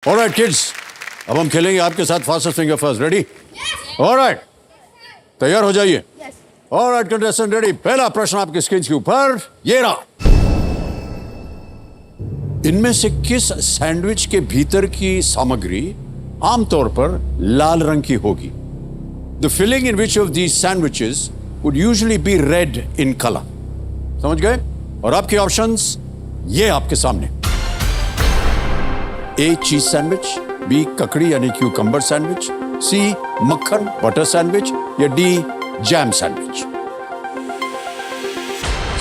Alright kids, अब हम खेलेंगे आपके साथ fastest finger first. Ready? Alright, तैयार हो जाइए। Alright contestant ready. पहला प्रश्न आपके स्क्रीन के ऊपर ये रहा। इनमें से किस सैंडविच के भीतर की सामग्री आमतौर पर लाल रंग की होगी? The filling in which of these sandwiches would usually be red in colour. समझ गए? और आपके ऑप्शंस ये आपके सामने। ए चीज सैंडविच, बी ककड़ी यानी क्यूकम्बर सैंडविच, सी मक्खन बटर सैंडविच या डी जैम सैंडविच।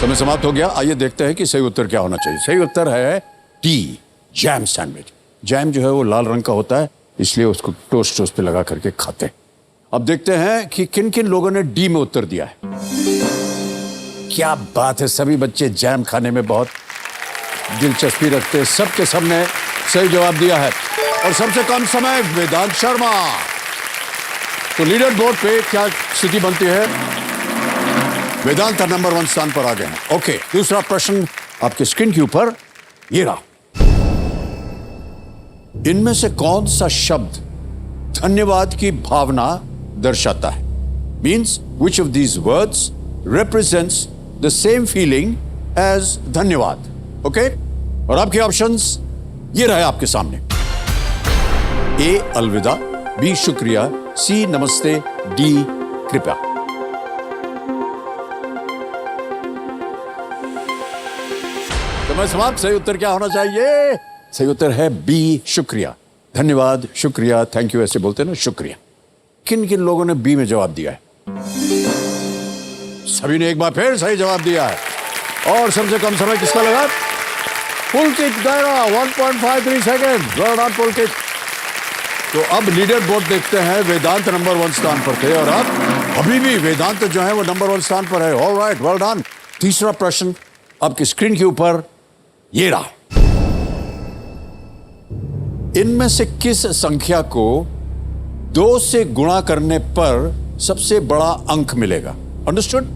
समय समाप्त हो गया। आइए देखते हैं कि सही उत्तर क्या होना चाहिए। सही उत्तर है डी जैम सैंडविच। जैम जो है वो लाल रंग का होता है, इसलिए उसको टोस्ट पे लगा करके खाते हैं। अब देखते हैं कि किन किन लोगों ने डी में उत्तर दिया है। क्या बात है, सभी बच्चे जैम खाने में बहुत दिलचस्पी रखते हैं। सबके सब ने सही जवाब दिया है। और सबसे कम समय वेदांत शर्मा। तो लीडर बोर्ड पे क्या स्थिति बनती है? वेदांत नंबर 1 स्थान पर आ गए हैं। ओके, दूसरा प्रश्न आपके स्क्रीन के ऊपर ये रहा। इनमें से कौन सा शब्द धन्यवाद की भावना दर्शाता है? Means which of these words represents the same feeling as धन्यवाद। ओके, और आपके ऑप्शंस ये रहे आपके सामने। ए अलविदा, बी शुक्रिया, सी नमस्ते, डी कृपया। समय समाप्त। सही उत्तर क्या होना चाहिए? सही उत्तर है बी शुक्रिया। धन्यवाद, शुक्रिया, थैंक यू ऐसे बोलते हैं ना, शुक्रिया। किन किन लोगों ने बी में जवाब दिया है? सभी ने एक बार फिर सही जवाब दिया है। और सबसे कम समय किसका लगा? पुलकित दायरा 1.53 सेकेंड। वेल डन पुलकित। तो अब लीडर बोर्ड देखते हैं। वेदांत नंबर 1 स्थान पर थे और अब अभी भी वेदांत जो है वो नंबर 1 स्थान पर है। Alright, well done. तीसरा प्रश्न आपकी स्क्रीन के ऊपर ये रहा। इनमें से किस संख्या को 2 से गुणा करने पर सबसे बड़ा अंक मिलेगा? Understood?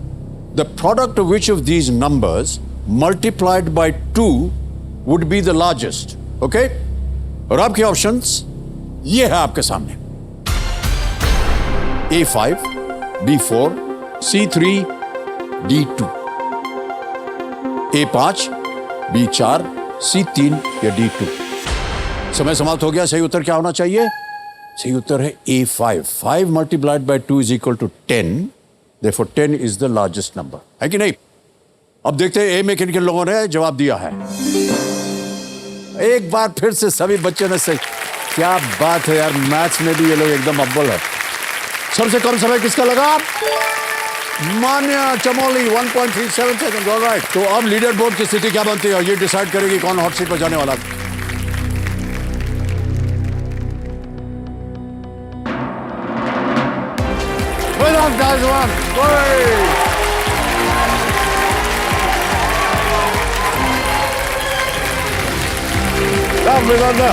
The product of which of these numbers multiplied by 2 would be the largest. Okay? और आपके ऑप्शंस ये है आपके सामने। A5, B4, C3, D2, A5, B4, C3 या D2। समय समाप्त हो गया। सही उत्तर क्या होना चाहिए? सही उत्तर है A5। 5 multiplied by 2 is equal to 10. Therefore 10 is the largest number. है कि नहीं? अब देखते हैं ए में किन किन लोगों ने जवाब दिया है। एक बार फिर से सभी बच्चों ने सही। क्या बात है यार, मैथ्स में भी ये लोग एकदम अव्वल है। सबसे कम समय किसका लगा? मान्या चमोली 1.37 सेकंड। ऑलराइट, तो अब लीडर बोर्ड की स्थिति क्या बनती है ये डिसाइड करेगी कौन हॉट सीट पर जाने वाला। Guys, one. Come, Vedanta.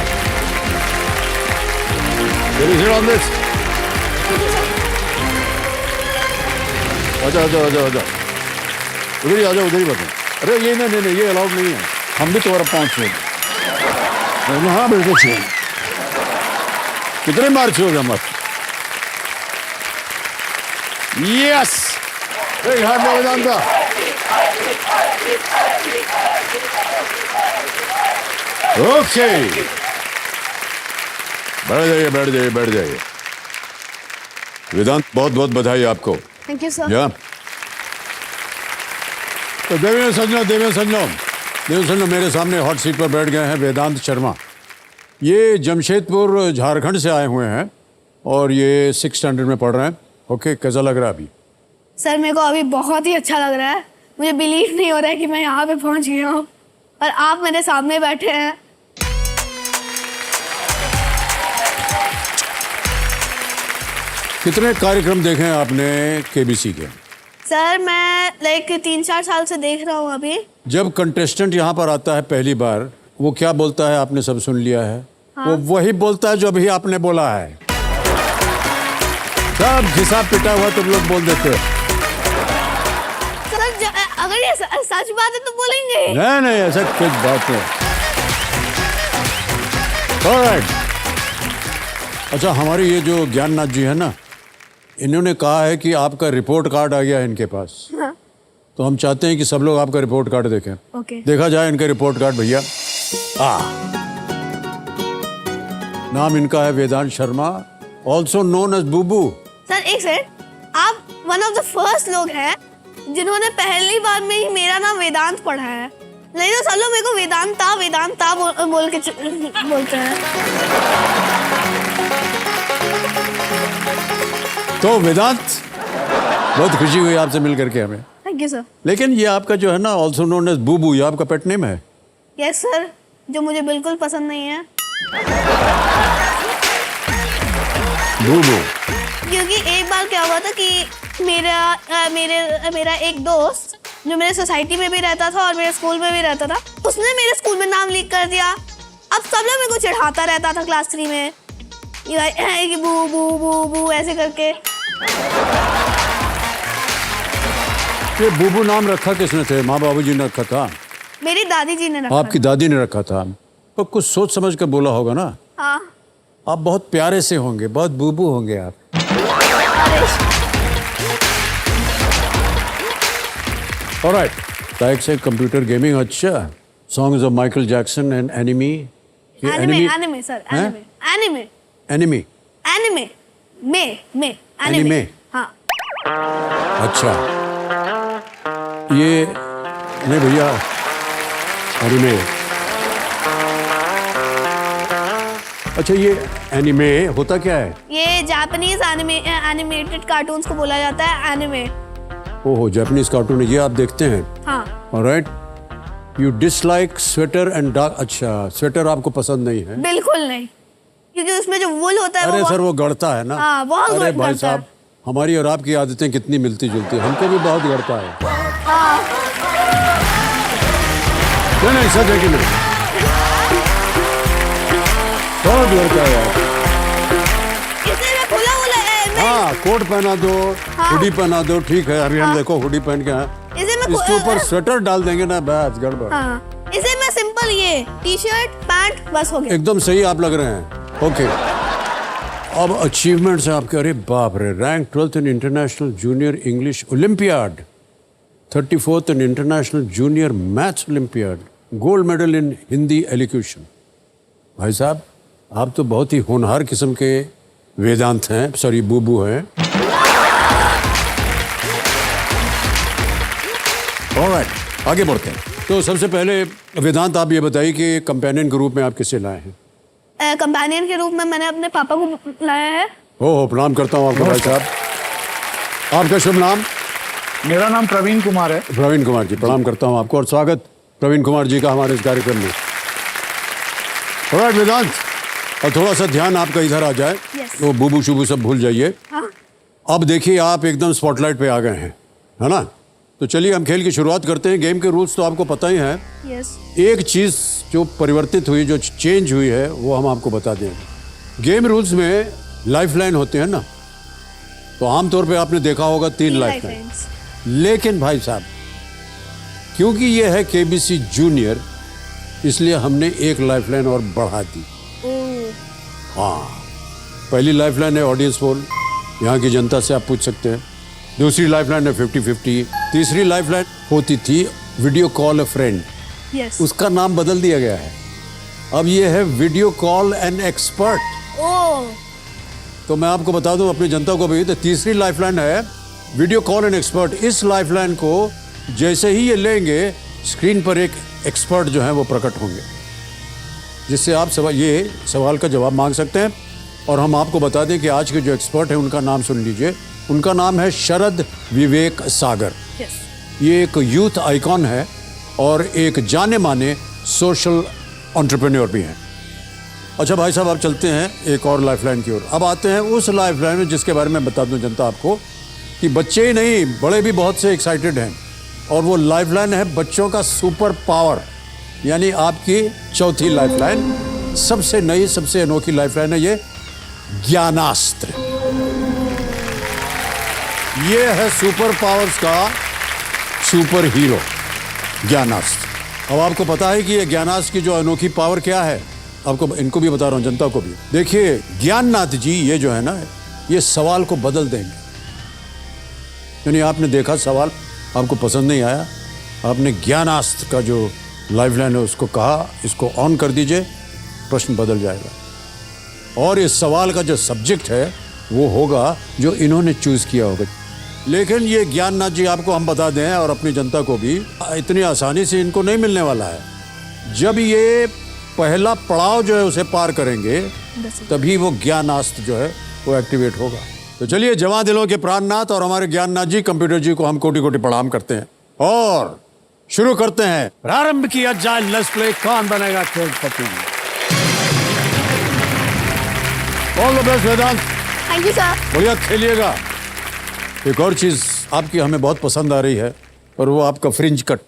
Can you sit on this? आजा आजा आजा आजा, उधर ही आजा, उधर ही बैठो। अरे ये नहीं, ये अलाउड नहीं है। हम भी तुम्हारा 5 छो। हाँ बिल्कुल छो। कितने मार छो हमारे? Yes! Big hand for Vedanta. Okay. बैठ जाइए। वेदांत बहुत बहुत बधाई आपको। Thank you sir. या तो देवेंद्र संजम मेरे सामने हॉट सीट पर बैठ गए हैं वेदांत शर्मा। ये जमशेदपुर झारखंड से आए हुए हैं और ये 6th स्टैंडर्ड में पढ़ रहे हैं। ओके, कैसा लग रहा है अभी? सर मेरे को अभी बहुत ही अच्छा लग रहा है। मुझे बिलीव नहीं हो रहा है कि मैं यहाँ पे पहुँच गया हूँ और आप मेरे सामने बैठे हैं। कितने कार्यक्रम देखे हैं आपने केबीसी के? सर मैं 3-4 साल से देख रहा हूँ अभी। जब कंटेस्टेंट यहाँ पर आता है पहली बार, वो क्या बोलता है आपने सब सुन लिया है? हाँ? वो वही बोलता है जो अभी आपने बोला है। सब हिसाब पिटा हुआ तुम लोग बोल देते हो। सर अगर ये सच बात है तो बोलेंगे। नहीं ऐसा कुछ बात नहीं। ऑलराइट, अच्छा, हमारे ये जो ज्ञाननाथ जी है ना, इन्होंने कहा है कि आपका रिपोर्ट कार्ड आ गया है इनके पास। हाँ, तो हम चाहते हैं कि सब लोग आपका रिपोर्ट कार्ड देखें। ओके। देखा जाए इनका रिपोर्ट कार्ड भैया। नाम इनका है Vedant Sharma, also known as Bubu. Sir एक सेकंड, आप वन ऑफ द फर्स्ट लोग हैं जिन्होंने पहली बार में ही मेरा नाम वेदांत पढ़ा है। नहीं तो सब लोग मेरे को वेदांता बोल के बोलते हैं। तो वेदांत, बहुत खुशी हुई आपसे मिल करके हमें। Thank you sir. लेकिन ये आपका जो है ना, ऑल्सो नोन एज बुबू, ये आपका पेट नेम है? यस सर, जो मुझे बिल्कुल पसंद नहीं है। बुबू। क्योंकि एक बार क्या हुआ था कि मेरा एक दोस्त जो मेरे सोसाइटी में भी रहता था और मेरे स्कूल में भी रहता था, उसने मेरे स्कूल में नाम लीक कर दिया। अब सब लोग मेरे को चिढ़ाता रहता था क्लास 3 में कि बू बू बू बू ऐसे करके। ये बुबू नाम रखा किसने थे? माँ बाबूजी ने रखा था? मेरी दादी जी ने रखा। आपकी दादी ने रखा था? तो कुछ सोच समझ कर बोला होगा ना। हाँ। आप बहुत प्यारे से होंगे, बहुत बुबू होंगे आप। ऑलराइट, लाइक से कंप्यूटर गेमिंग, अच्छा, songs of Michael Jackson and enemy. Anime sir, anime anime. हाँ। अच्छा, ये नहीं भैया, एनिमे। अच्छा, ये एनिमे होता क्या है? ये जापानीज एनिमेटेड कार्टून्स को बोला जाता है एनिमे। ओहो, जापानीज कार्टून, ये आप देखते हैं? हाँ। Alright, you dislike sweater and dark. अच्छा, स्वेटर आपको पसंद नहीं है? बिल्कुल नहीं, क्योंकि उसमें जो वूल होता है अरे सर, वो गड़ता है ना। हाँ, बहुत अरे भाई गड़ता साहब, हमारी और आपकी आदतें कितनी मिलती जुलती हैं, हमको भी बहुत गड़ता है। हाँ। नहीं, सच है कि नहीं? बहुत गड़ता है यार। इसलिए मैं खुला हाँ, कोट पहना दो, हाँ। हुडी पहना दो, ठीक है। अभी हम देखो हुडी पहन के हैं, इसे मैं इसके ऊपर स्वेटर डाल देंगे ना, बस गड़बड़। हाँ, इसे मैं सिंपल ये टी-शर्ट पैंट बस हो गया। एकदम सही आप लग रहे हैं। ओके, अब अचीवमेंट्स हैं आपके। अरे बाप रे, rank 12th in international junior English olympiad, 34th in international junior maths olympiad, gold medal in Hindi elocution. भाई साहब, आप तो बहुत ही होनहार किस्म के वेदांत हैं, सॉरी बुबू हैं। ऑलराइट, आगे बढ़ते हैं। तो सबसे पहले वेदांत, आप ये बताइए कि कंपेनियन के रूप में आप किसे लाए हैं? कंपेनियन के रूप में मैंने अपने पापा को लाया है। हो, प्रणाम करता हूँ आपको भाई साहब। आपका शुभ नाम? मेरा नाम प्रवीण कुमार है। प्रवीण कुमार जी, प्रणाम करता हूँ आपको और स्वागत प्रवीण कुमार जी का हमारे इस कार्यक्रम में। ऑलराइट वेदांत, और थोड़ा सा ध्यान आपका इधर आ जाए। Yes. वो बुबू शुबू सब भूल जाइए। हाँ। अब देखिए, आप एकदम स्पॉटलाइट पे आ गए हैं, है ना? तो चलिए हम खेल की शुरुआत करते हैं। गेम के रूल्स तो आपको पता ही हैं। यस। एक चीज़ जो परिवर्तित हुई, जो चेंज हुई है, वो हम आपको बता देंगे। गेम रूल्स में लाइफलाइन होते हैं ना, तो आमतौर पे आपने देखा होगा 3 लाइफलाइन। लेकिन भाई साहब, क्योंकि ये है केबीसी जूनियर, इसलिए हमने एक लाइफलाइन और बढ़ा दी। हाँ, पहली लाइफलाइन है ऑडियंस पोल, यहाँ की जनता से आप पूछ सकते हैं। दूसरी लाइफलाइन है 50-50। तीसरी लाइफलाइन होती थी वीडियो कॉल अ फ्रेंड, यस। उसका नाम बदल दिया गया है, अब ये है वीडियो कॉल एन एक्सपर्ट। ओह। तो मैं आपको बता दूं अपनी जनता को भी, तो तीसरी लाइफलाइन है वीडियो कॉल एन एक्सपर्ट। इस लाइफलाइन को जैसे ही ये लेंगे, स्क्रीन पर एक एक्सपर्ट जो है वो प्रकट होंगे, जिससे आप ये सवाल का जवाब मांग सकते हैं। और हम आपको बता दें कि आज के जो एक्सपर्ट हैं उनका नाम सुन लीजिए। उनका नाम है शरद विवेक सागर। यस। ये एक यूथ आइकॉन है और एक जाने माने सोशल एंटरप्रेन्योर भी हैं। अच्छा भाई साहब, आप चलते हैं एक और लाइफलाइन की ओर। अब आते हैं उस लाइफलाइन में जिसके बारे में बता दूं जनता आपको कि बच्चे ही नहीं, बड़े भी बहुत से एक्साइटेड हैं। और वो लाइफलाइन है बच्चों का सुपर पावर, यानी आपकी चौथी लाइफलाइन, सबसे नई, सबसे अनोखी लाइफलाइन है ये ज्ञानास्त्र। ये है सुपर पावर्स का सुपर हीरो ज्ञानास्त्र। अब आपको पता है कि ये ज्ञानास्त्र की जो अनोखी पावर क्या है? आपको इनको भी बता रहा हूँ, जनता को भी। देखिए ज्ञाननाथ जी ये जो है ना, ये सवाल को बदल देंगे। यानी आपने देखा सवाल आपको पसंद नहीं आया, आपने ज्ञानास्त्र का जो लाइफलाइन है उसको कहा इसको ऑन कर दीजिए, प्रश्न बदल जाएगा। और इस सवाल का जो सब्जेक्ट है वो होगा जो इन्होंने चूज किया होगा। लेकिन ये ज्ञाननाथ जी आपको हम बता दें और अपनी जनता को भी, इतनी आसानी से इनको नहीं मिलने वाला है। जब ये पहला पड़ाव जो है उसे पार करेंगे तभी वो ज्ञानास्त्र जो है वो एक्टिवेट होगा। तो चलिए जवां दिलों के प्राणनाथ और हमारे ज्ञाननाथ जी कंप्यूटर जी को हम कोटि कोटि प्रणाम करते हैं और शुरू करते हैं। प्रारंभ किया जाए, let's play Kaun Banega Crorepati. All the best Vedant, thank you sir. बढ़िया खेलिएगा। एक और चीज आपकी हमें बहुत पसंद आ रही है और वो आपका फ्रिंज कट,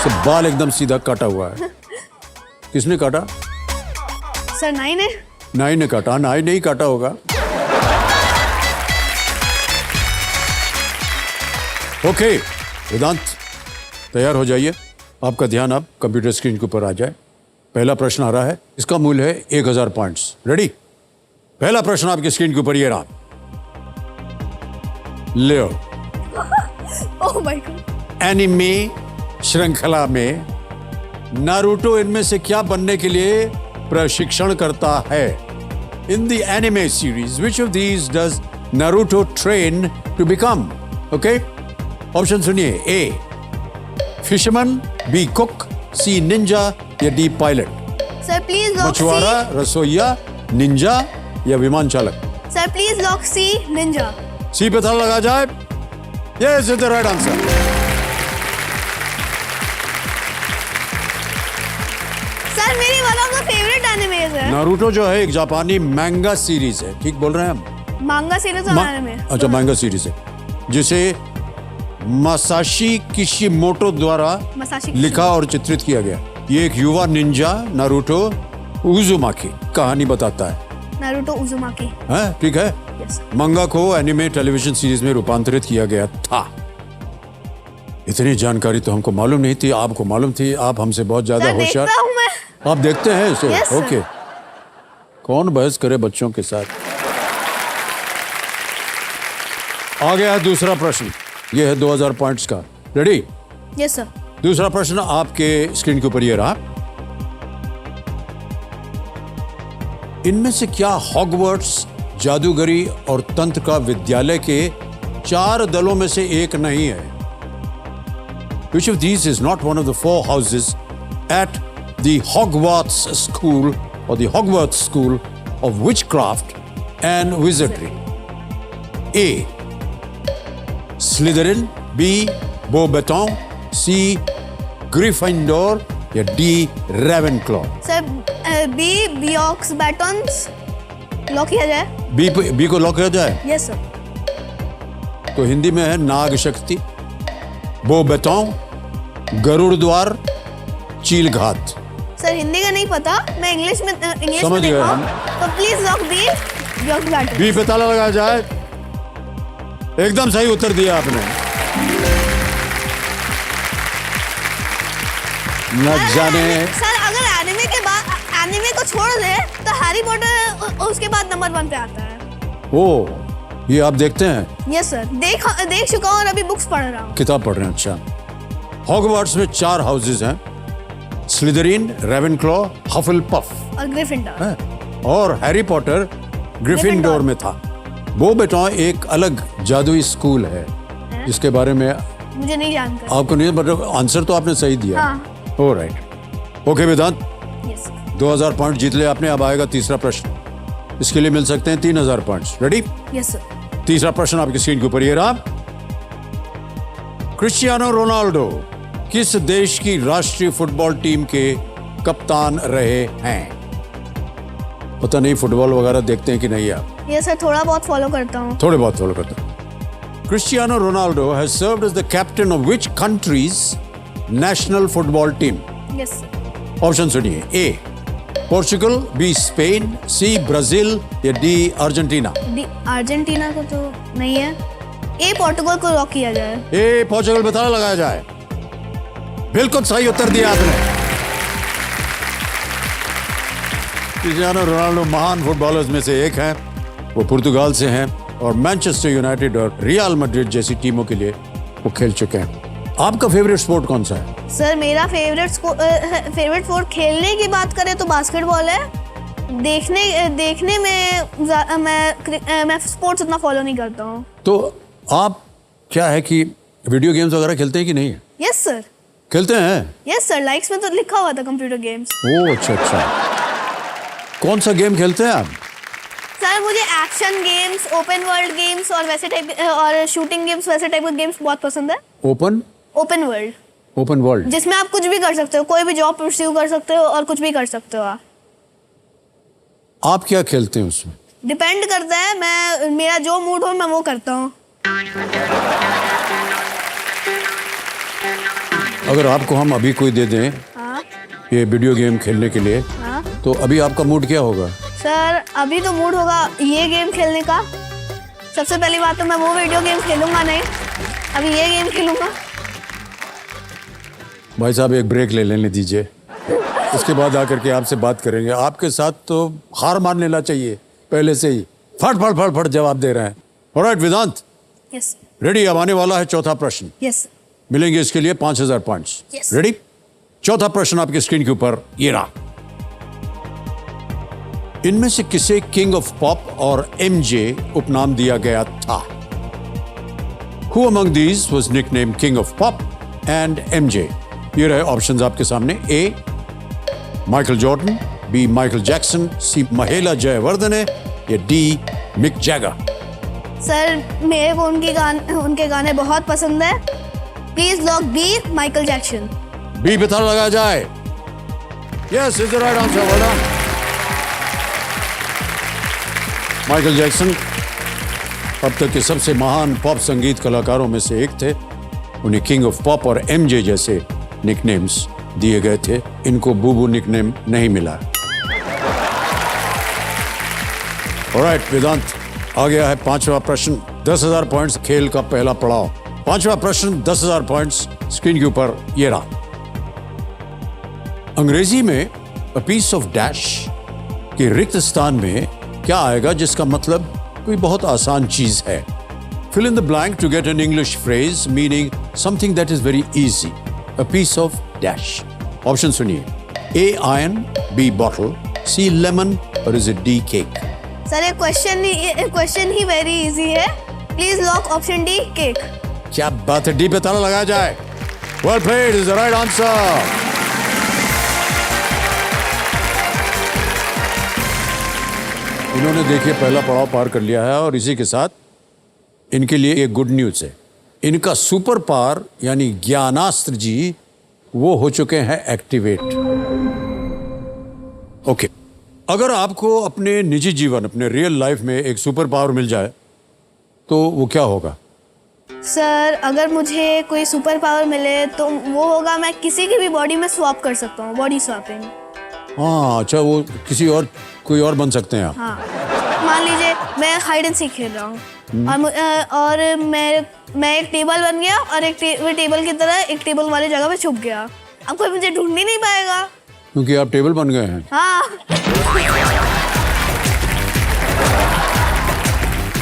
सब बाल एकदम सीधा काटा हुआ है। किसने काटा? सर नाई ने काटा? नाई नहीं काटा होगा। ओके वेदांत तैयार हो जाइए, आपका ध्यान अब कंप्यूटर स्क्रीन के ऊपर आ जाए। पहला प्रश्न आ रहा है, इसका मूल्य है 1000 पॉइंट्स। रेडी? पहला प्रश्न आपकी स्क्रीन के ऊपर ये रहा, Leo. Oh my god. Anime श्रृंखला में नारुतो इनमें से क्या बनने के लिए प्रशिक्षण करता है? In the anime series which of these does Naruto train to become? Okay, option सुनिए। A fisherman, B cook, C ninja या D pilot? Sir please lock मछुआरा, रसोइया, निंजा या विमान चालक? Sir please lock C, ninja. C पे ताला लगा जाए। Yes is the right answer. Sir मेरी one of the favourite animes है। नारुतो जो है एक जापानी मैंगा सीरीज है, ठीक बोल रहे हैं हम? मांगा सीरीज और एनिमे। अच्छा, मैंगा सीरीज है जिसे मासाशी किशिमोटो द्वारा मसाशी लिखा और चित्रित किया गया। ये एक युवा निंजा नारुतो उजुमाकी कहानी बताता है। नारुतो उजुमाकी। हैं? ठीक है। यस। मंगा को एनिमे टेलीविजन सीरीज में रूपांतरित किया गया था। इतनी जानकारी तो हमको मालूम नहीं थी, आपको मालूम थी। आप हमसे बहुत ज्यादा सर होशियार। देखता हूं मैं। आप देखते हैं इसे? Yes, sir. ओके। कौन बहस करे बच्चों के साथ। आ गया है दूसरा प्रश्न, यह है 2000 पॉइंट्स का। रेडी? Yes sir. दूसरा प्रश्न आपके स्क्रीन के ऊपर ये रहा, इनमें से क्या हॉगवर्ट्स जादूगरी और तंत्र का विद्यालय के 4 दलों में से एक नहीं है? Which of these is not one of the 4 houses at the Hogwarts School or the Hogwarts School of Witchcraft and Wizardry? A. Slytherin, B. Beauxbaton, C. Gryffindor या D. Ravenclaw? Sir B Beauxbatons lock किया जाए। B को lock किया जाए? Yes sir. तो हिंदी में है नाग शक्ति, beauxbaton, गरुड़ द्वार, चील घात। सर हिंदी का नहीं पता, मैं इंग्लिश में समझ गए देखा हम। तो please lock B Beauxbatons. B पे ताला लगाया जाए। एकदम सही उत्तर दिया आपने। न जाने सर अगर एनिमे के बाद एनिमे को छोड़ दे तो हैरी पॉटर उसके बाद नंबर 1 पे आता है। ओ, ये आप देखते हैं? यस सर, देख चुका हूँ और अभी बुक्स पढ़ रहा हूँ। किताब पढ़ रहे हैं? अच्छा। हॉगवर्ट्स में 4 हाउसेज हैं, स्लिदरिन, रेवेनक्लॉ, हफलपफ और ग्रिफिंडोर है। और हैरी पॉटर ग्रिफिंडोर में था। beauxbaton एक अलग जादुई स्कूल है जिसके बारे में मुझे नहीं जानता। आपको नहीं पता। आंसर तो आपने सही दिया। हाँ। ओ राइट। ओके वेदांत, यस 2000 पॉइंट जीत ले आपने। अब आएगा तीसरा प्रश्न, इसके लिए मिल सकते हैं 3000 पॉइंट्स। रेडी? Yes sir. तीसरा प्रश्न आपकी स्क्रीन के ऊपर ये रहा, क्रिस्टियानो रोनाल्डो किस देश की राष्ट्रीय फुटबॉल टीम के कप्तान रहे हैं? पता नहीं फुटबॉल वगैरह देखते हैं कि नहीं आप? यस सर, थोड़ा बहुत फॉलो करता हूँ। थोड़े बहुत फॉलो करते हैं। Cristiano Ronaldo has served as the captain of which country's national football team? Yes sir. Option सुनिए। A Portugal, B Spain, C Brazil या डी अर्जेंटीना? डी अर्जेंटीना को तो नहीं है। ए पोर्टुगल को लॉक किया जाए। ए पोर्चुगल पे ताला लगाया जाए। बिल्कुल सही उत्तर दिया आपने। क्रिस्टियानो रोनाल्डो महान फुटबॉलर्स में से एक हैं। वो पुर्तगाल से हैं और मैनचेस्टर यूनाइटेड और रियल मैड्रिड जैसी टीमों के लिए वो खेल चुके हैं। आपका फेवरेट स्पोर्ट कौन सा है? सर मेरा फेवरेट स्पोर्ट खेलने की बात करें तो बास्केटबॉल है। देखने में मैं स्पोर्ट्स उतना फॉलो नहीं करता हूँ। तो आप क्या है कि वीडियो गेम्स वगैरह खेलते हैं कि नहीं? Yes sir. खेलते हैं? यस सर, लाइक्स में तो लिखा हुआ था कंप्यूटर गेम्स। ओह अच्छा अच्छा। कौन सा गेम खेलते हैं आप? सर मुझे action games, open world games और वैसे टाइप और शूटिंग गेम्स, वैसे टाइप के गेम्स बहुत पसंद है। ओपन वर्ल्ड जिसमें आप कुछ भी कर सकते हो, कोई भी जॉब परस्यू कर सकते हो और कुछ भी कर सकते हो। आप क्या खेलते हैं उसमें? डिपेंड करता है, मेरा जो मूड हो मैं वो करता हूँ। अगर आपको हम अभी कोई दे दें हाँ ये वीडियो गेम खेलने के लिए, हाँ तो अभी आपका मूड क्या होगा? सर अभी तो मूड होगा ये गेम खेलने का। सबसे पहली बात तो मैं वो वीडियो गेम खेलूंगा नहीं, अभी ये गेम खेलूंगा। भाई साहब एक ब्रेक ले लेने दीजिए, उसके बाद आकर के आपसे बात करेंगे। आपके साथ तो हार मान लेना चाहिए पहले से ही, फट जवाब दे रहे हैं। ऑलराइट वेदांत, यस रेडी? अब आने वाला है चौथा प्रश्न। यस मिलेंगे इसके लिए 5000 पॉइंट्स। Yes. रेडी? चौथा प्रश्न आपकी स्क्रीन के ऊपर ये रहा। इनमें से किसे किंग ऑफ पॉप और एमजे उपनाम दिया गया था? Who among these was nicknamed King of Pop and MJ? ये रहे ऑप्शंस आपके सामने। A Michael Jordan, B Michael Jackson, C Mahela Jayawardene या डी मिक जैगर। सर मेरे को उनके गाने बहुत पसंद है। Please lock B Michael Jackson. B पे ताला लगाया जाए। Yes is the right answer. Well done. Michael Jackson अब तक के सबसे महान पॉप संगीत कलाकारों में से एक थे। उन्हें किंग ऑफ पॉप और एमजे जैसे निकनेम्स दिए गए थे। इनको बूबू निकनेम नहीं मिला। ऑलराइट वेदांत, आ गया है पांचवा प्रश्न। 10,000 पॉइंट्स खेल का पहला पड़ाव। पांचवा प्रश्न 10,000 पॉइंट्स स्क्रीन के ऊपर ये रहा। अंग्रेजी में अ पीस ऑफ डैश के रिक्त स्थान में क्या आएगा जिसका मतलब कोई बहुत आसान चीज है? Fill in the blank to get an English phrase meaning something that is very easy. A piece of dash. Option सुनिए। A iron, B bottle, C lemon और is it D cake? Sir ये question ही very easy है। Please lock option D cake. क्या बात है, D पे ताला लगाया जाए। Well played is the right answer. इन्होंने देखिए पहला पड़ाव पार कर लिया है और इसी के साथ इनके लिए एक गुड न्यूज है। इनका सुपर पावर यानी ज्ञानास्त्र जी वो हो चुके हैं एक्टिवेट। ओके, अगर आपको अपने निजी जीवन, अपने रियल लाइफ में एक सुपर पावर मिल जाए तो वो क्या होगा? सर अगर मुझे कोई सुपर पावर मिले तो वो होगा मैं किसी की भी बॉडी में स्वैप कर सकता हूँ, बॉडी स्वैपिंग। हाँ अच्छा, वो कोई और बन सकते हैं आप। हाँ मान लीजिए मैं हाइड एंड सीक खेल रहा हूँ और मैं एक टेबल बन गया और एक टेबल की तरह एक टेबल वाली जगह पे छुप गया। अब कोई मुझे ढूंढ ही नहीं पाएगा क्योंकि आप टेबल बन गए हैं। हाँ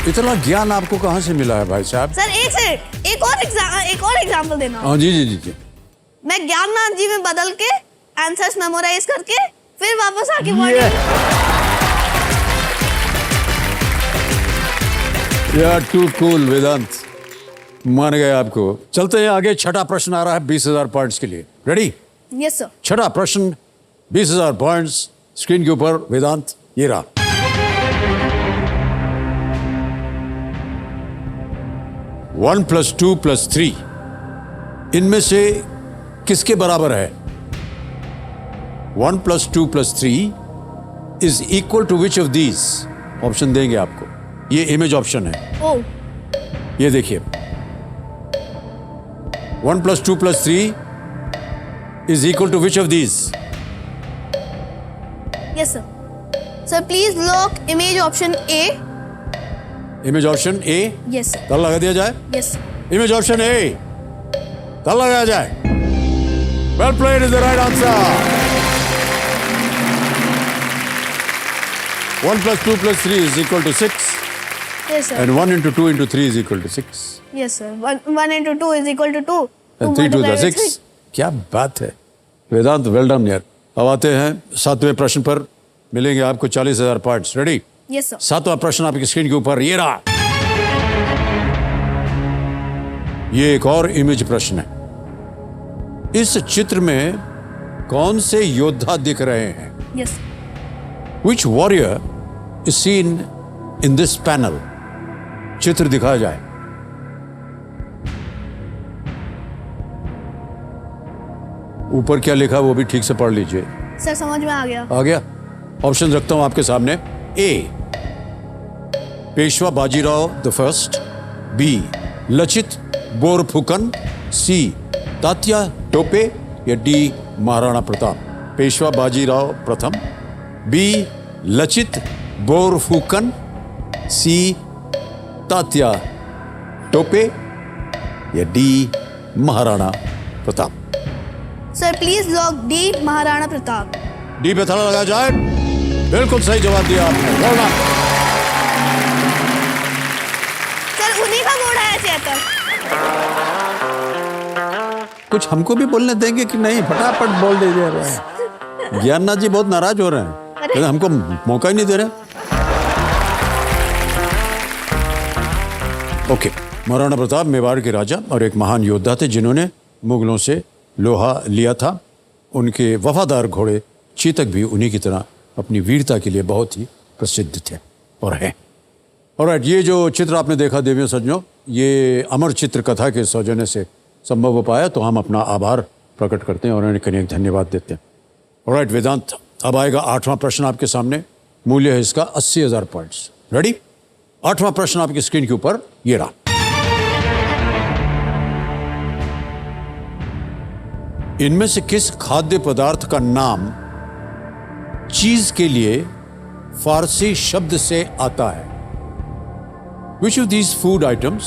इतना ज्ञान आपको कहाँ से मिला है भाई साहब? सर एक और एग्जांपल देना। हाँ जी जी जी जी। मैं ज्ञाननाथ जी में बदल के आंसर्स मेमोराइज करके फिर वापस आके बॉडी। यार टू कूल वेदांत, मान गए आपको। चलते हैं आगे। छठा प्रश्न आ रहा है 20,000 पॉइंट्स के लिए। रेडी? Yes sir. छठा प्रश्न 20,000 पॉइंट्स स्क्रीन के ऊपर। वेदांत ये रहा। One plus two plus three इनमें से किसके बराबर है? 1 + 2 + 3 is equal to which of these? Option देंगे आपको। ये इमेज ऑप्शन है। ओह ये देखिए 1 + 2 + 3 is equal to which of these? Yes sir. Sir please lock image option A. Image option A? Yes ताला लगा दिया जाए। यस इमेज ऑप्शन ए ताला लगाया जाए। Well played is the right answer. 1 + 2 + 3 = 6 Yes, sir. and 1 × 2 × 3 = 6 Yes, sir. 1 into 2 is equal to 2. and 3 × 2 = 6. क्या बात है वेदांत, वेल डन यार। अब आते हैं 7वें प्रश्न पर, मिलेंगे आपको 40,000 पॉइंट्स। रेडी? Yes, sir. 7वां प्रश्न आपकी स्क्रीन के ऊपर ये रहा। ये एक और इमेज प्रश्न है। इस चित्र में कौन से योद्धा दिख रहे हैं? Yes. Which warrior is seen in this panel? चित्र दिखाया जाए। ऊपर क्या लिखा वो भी ठीक से पढ़ लीजिए। सर समझ में आ गया। आ गया? ऑप्शन रखता हूं आपके सामने। A, Peshwa Bajirao the first. B, Lachit Borphukan. C, Tatya Tope. या डी, महाराणा प्रताप। पेशवा बाजीराव प्रथम, बी लचित बोरफुकन, सी तात्या टोपे या D Maharana Pratap. Sir please lock D, Maharana Pratap. D पे ताला लगा जाए। बिल्कुल सही जवाब दिया आपने। Well done। सर उन्हीं का बोर्ड है चेतक। कुछ हमको भी बोलने देंगे कि नहीं? फटाफट बोल दे रहे हैं। ज्ञाननाथ जी बहुत नाराज हो रहे हैं, अरे। हमको मौका ही नहीं दे रहे। ओके, महाराणा प्रताप मेवाड़ के राजा और एक महान योद्धा थे जिन्होंने मुगलों से लोहा लिया था। उनके वफादार घोड़े चीतक भी उन्हीं की तरह अपनी वीरता के लिए बहुत ही प्रसिद्ध थे और हैं। ऑलराइट, ये जो चित्र आपने देखा देवियों सज्जनों, ये अमर चित्र कथा के सौजन्य से संभव हो पाया, तो हम अपना आभार प्रकट करते हैं और उन्हें कनेक धन्यवाद देते हैं। ऑलराइट वेदांत, अब आएगा 8वां प्रश्न आपके सामने। मूल्य है इसका 80,000 पॉइंट्स। रेडी? 8वां प्रश्न आपकी स्क्रीन के ऊपर ये रहा। इनमें से किस खाद्य पदार्थ का नाम चीज के लिए फारसी शब्द से आता है? Which of these food items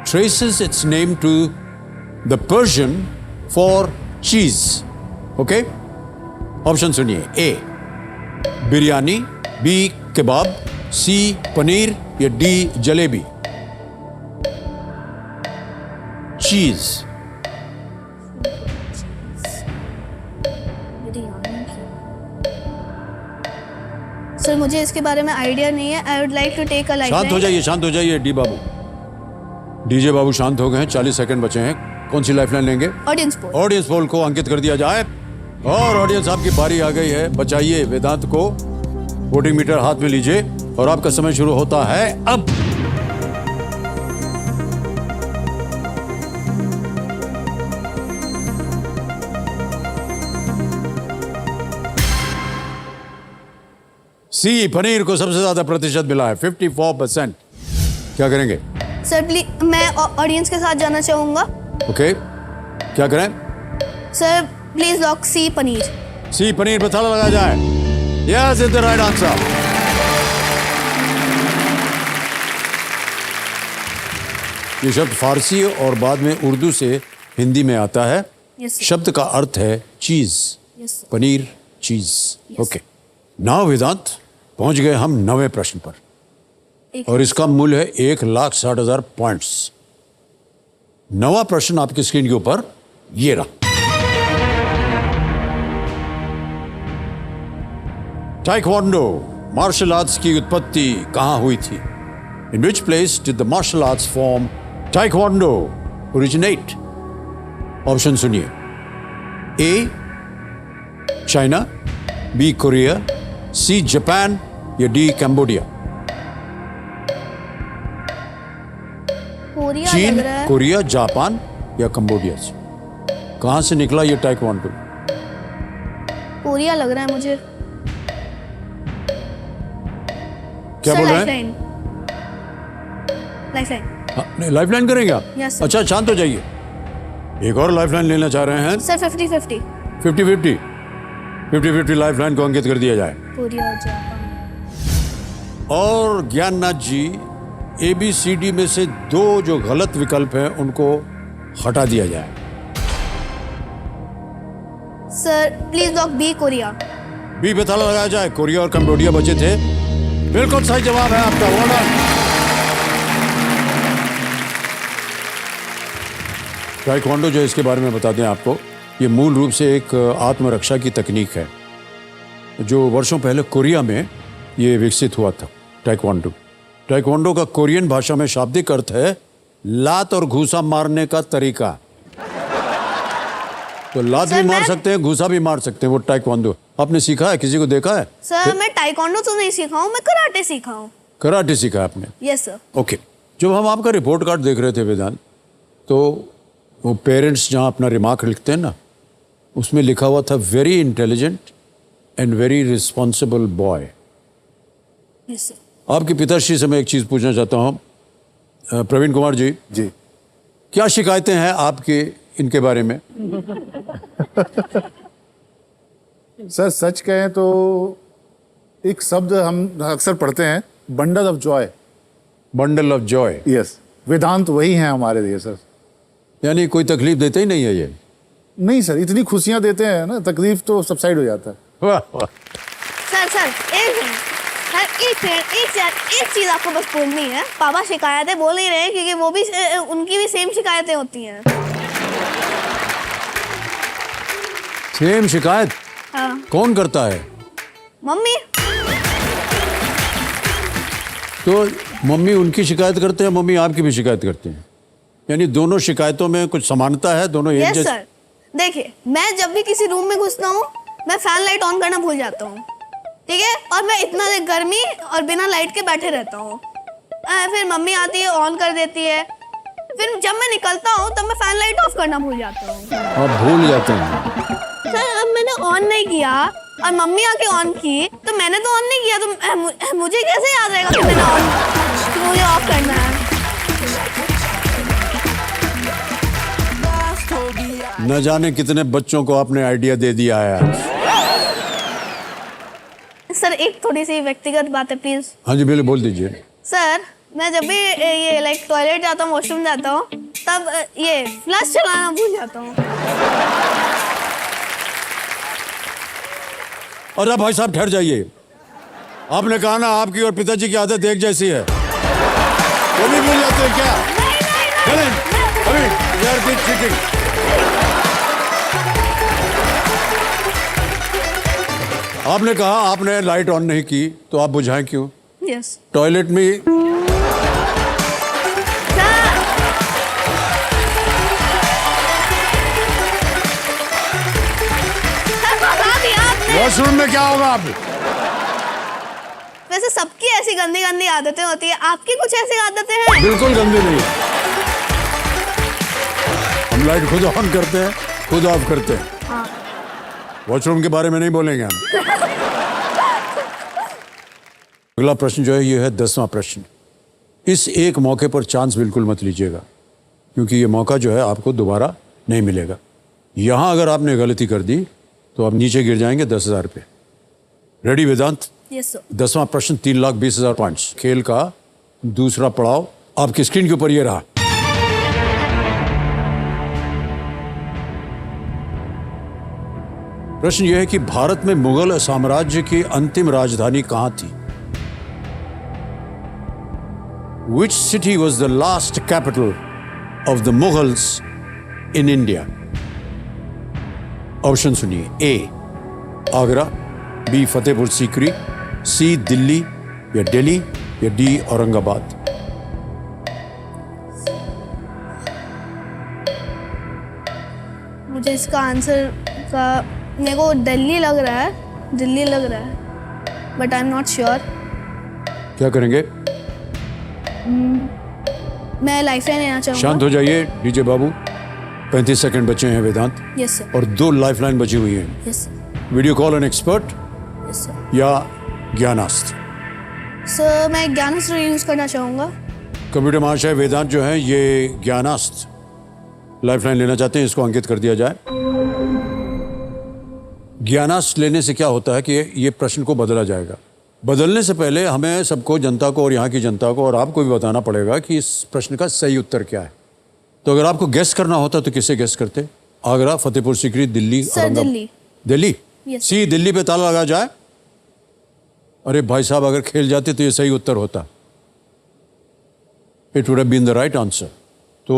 traces its name to the Persian for cheese? Okay? Option सुनिए। ए, बिरयानी। बी, कबाब। सी, पनीर। या डी, जलेबी। चीज। सर मुझे इसके बारे में आइडिया नहीं है। I would like to take a life. शांत हो जाइए, शांत हो जाइए। डी बाबू, डीजे बाबू शांत हो गए हैं। 40 सेकंड बचे हैं। कौन सी लाइफलाइन लेंगे? Audience poll. ऑडियंस पोल को अंकित कर दिया जाए और ऑडियंस आपकी बारी आ गई है। बचाइए वेदांत को। वोटिंग मीटर हाथ में लीजिए और आपका समय शुरू होता है अब। सी, पनीर को सबसे ज्यादा प्रतिशत मिला है, 54%। क्या करेंगे? सर प्लीज, मैं ऑडियंस के साथ जाना चाहूंगा। ओके, क्या करें? सर प्लीज लॉक सी, पनीर। सी, पनीर पर ताला लगा जाए। Yes, is the right answer. ये शब्द फारसी और बाद में उर्दू से हिंदी में आता है। Yes, sir. शब्द का अर्थ है चीज। Yes, sir. पनीर, चीज। Yes. ओके, नाउ वेदांत पहुंच गए हम 9वें प्रश्न पर एक- और इसका मूल्य है 1,60,000 पॉइंट्स। 9वां प्रश्न आपकी स्क्रीन के ऊपर ये रहा। ताइक्वांडो मार्शल आर्ट्स की उत्पत्ति कहां हुई थी? In which place did the martial arts form Taekwondo originate? Option सुनिए। A, China. B, Korea. C, Japan. या डी, कंबोडिया। कोरिया चीन, लग रहा है। कोरिया, जापान या कंबोडिया से कहां से निकला ये ताइक्वांडो? कोरिया लग रहा है मुझे। क्या बोल रहे हैं? लाइफलाइन। लाइफलाइन। नहीं, लाइफलाइन करेंगे आप? Yes, sir. अच्छा, शांत हो जाइए। एक और लाइफलाइन लेना चाह रहे हैं? सर 50-50। 50-50। 50-50 लाइफलाइन को अंकित कर दिया जाए। कोरिया और जापान। और ज्ञाननाथ जी, ABCD में से 2 जो गलत विकल्प हैं उनको हटा दिया जाए। Sir please lock B, Korea. B पे ताला लगाया जाए। कोरिया और कंबोडिया बचे थे। बिल्कुल सही जवाब है आपका। well done। ताइक्वांडो जो है, इसके बारे में बता दें आपको, ये मूल रूप से एक आत्मरक्षा की तकनीक है जो वर्षों पहले कोरिया में ये विकसित हुआ था। ताइक्वांडो ताइक्वांडो का कोरियन भाषा में शाब्दिक अर्थ है लात और घूसा मारने का तरीका। तो लात भी मार सकते हैं, घूसा भी मार सकते हैं, वो ताइक्वांडो। आपने सीखा है, किसी को देखा है? सर मैं ताइक्वांडो तो नहीं सीखा हूँ, मैं कराटे सीखा हूँ। कराटे सीखा है आपने? Yes sir. ओके। जब हम आपका रिपोर्ट कार्ड देख रहे थे वेदांत, तो वो पेरेंट्स जहाँ अपना रिमार्क लिखते हैं ना, उसमें लिखा हुआ था very intelligent and very responsible boy. Yes sir. आपके पिताश्री से मैं एक चीज़ पूछना चाहता हूँ, प्रवीण कुमार जी, क्या शिकायतें हैं आपके इनके बारे में? सर सच कहें तो एक शब्द हम अक्सर पढ़ते हैं, bundle of joy. Bundle of joy. Yes, Vedant वही हैं हमारे लिए सर। यानी कोई तकलीफ देते ही नहीं है ये? नहीं सर, इतनी खुशियां देते हैं ना, तकलीफ तो सबसाइड हो जाता है। वाह वाह। सर एक चीज आपको बस बोलनी है। पापा शिकायतें बोल ही रहे हैं क्योंकि वो भी उनकी भी सेम शिकायतें होती हैं। सेम शिकायत? हाँ। कौन करता है? मम्मी। तो मम्मी उनकी शिकायत करते हैं, मम्मी आपकी भी शिकायत करते हैं, यानी दोनों शिकायतों में कुछ समानता है? दोनों एक यस जैसे? सर। देखिए, मैं जब भी किसी रूम में घुसता हूँ, मैं फैन लाइट ऑन करना भूल जाता हूँ, ठीक है, और मैं इतना देर गर्मी और बिना लाइट के बैठे रहता हूँ। फिर मम्मी आती है, ऑन कर देती है। फिर जब मैं निकलता हूँ तब मैं फैन लाइट ऑफ करना भूल जाता हूँ। आप भूल जाते हैं? सर अब मैंने ऑन नहीं किया और मम्मी आके ऑन की, तो मैंने तो ऑन नहीं किया, तो मुझे कैसे याद रहेगा कि मैंने ऑन, कि मुझे ऑफ करना है? न जाने कितने बच्चों को आपने आइडिया दे दिया है आज। सर एक थोड़ी सी व्यक्तिगत बात है प्लीज। हाँ जी, बिल्कुल, बोल दीजिए। सर मैं जब भी ये लाइक टॉयलेट जाता हूँ, वॉशरूम जाता हूँ, तब ये फ्लश चलाना भूल जाता हूँ। और अब भाई साहब ठहर जाइए। आपने कहा ना आपकी और पिताजी की आदत एक जैसी है, वो भी भूल जाते हैं क्या? चलें, अभी यार की चीटिंग। आपने कहा आपने लाइट ऑन नहीं की, तो आप बुझाएं क्यों? यस। टॉयलेट में वॉशरूम में क्या होगा? आप वैसे सबकी ऐसी गंदी गंदी आदतें होती है, आपकी कुछ ऐसी आदतें हैं? बिल्कुल गंदी नहीं। हम लाइट खुद ऑन करते हैं, खुद ऑफ करते हैं। हाँ। वॉशरूम के बारे में नहीं बोलेंगे हम। अगला प्रश्न जो है ये है 10वां प्रश्न। इस एक मौके पर चांस बिल्कुल मत लीजिएगा, क्योंकि ये मौका जो है आपको दोबारा नहीं मिलेगा। यहां अगर आपने गलती कर दी तो आप नीचे गिर जाएंगे 10,000 रुपये। रेडी वेदांत? Yes sir. 10वां प्रश्न 3,20,000 पॉइंट्स। खेल का दूसरा पड़ाव आपकी स्क्रीन के ऊपर ये रहा। प्रश्न यह है कि भारत में मुगल साम्राज्य की अंतिम राजधानी कहां थी? Which city was the last capital of the Mughals in India? Option सुनिए। ए आगरा, बी फतेहपुर सीकरी, सी दिल्ली या दिल्ली या डी औरंगाबाद। मुझे इसका आंसर का मेरे को दिल्ली लग रहा है, दिल्ली लग रहा है, but I am not sure. क्या करेंगे? मैं लाइफलाइन लेना चाहूँगा। शांत हो जाइए डीजे बाबू। 35 सेकंड बचे हैं वेदांत, यस सर। और 2 लाइफलाइन बची हुई हैं। Yes sir. Video call an expert yes sir. या ज्ञानास्त्र? सर मैं ज्ञानास्त्र यूज करना चाहूँगा। कंप्यूटर महाशय, वेदांत जो है ये ज्ञानास्त्र लाइफलाइन लेना चाहते हैं, इसको अंकित कर दिया जाए। ज्ञानास्त्र लेने से क्या होता है कि ये प्रश्न को बदला जाएगा। बदलने से पहले हमें सबको, जनता को और यहाँ की जनता को और आपको भी बताना पड़ेगा कि इस प्रश्न का सही उत्तर क्या है। तो अगर आपको गेस करना होता तो किसे गेस करते? आगरा, फतेहपुर सीकरी, दिल्ली, सर दिल्ली। दिल्ली? Yes. सी दिल्ली पे ताला लगा जाए। अरे भाई साहब, अगर खेल जाते तो ये सही उत्तर होता। It would have been the right answer. तो